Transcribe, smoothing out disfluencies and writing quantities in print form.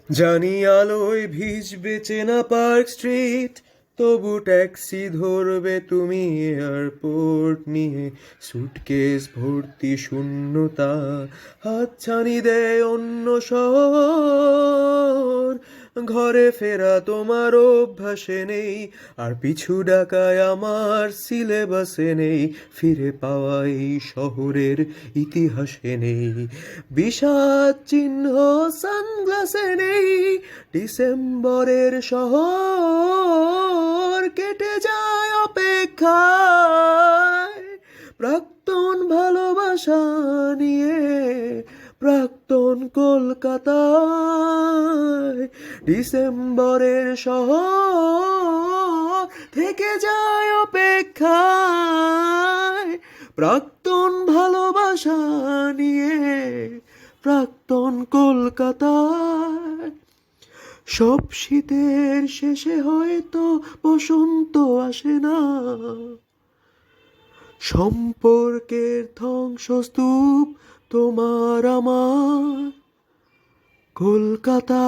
জানি আলোয় ভিজবে চেনা পার্ক স্ট্রিট, তবু ট্যাক্সি ধরবে তুমি এয়ারপোর্ট নিয়ে। সুটকেস ভর্তি শূন্যতা হাতছানি দেয় অন্য শহর। ঘরে ফেরা তোমার অভ্যাসে নেই, আর পিছু ডাকায় আমার সিলেবাসে নেই। ফিরে পাওয়া এই শহরের ইতিহাসে নেই, বিষাদ চিহ্ন সানগ্লাসে নেই। ডিসেম্বরের শহর কেটে যায় অপেক্ষায়, প্রাক্তন ভালোবাসা নিয়ে, প্রাক্তন কলকাতায়। ডিসেম্বরের শহর থেকে যায় অপেক্ষায়, প্রাক্তন ভালোবাসা নিয়ে, প্রাক্তন কলকাতায়। সব শীতের শেষে হয়তো বসন্ত আসে না, সম্পর্কের ধ্বংসস্তূপ তোমার আমার কলকাতা।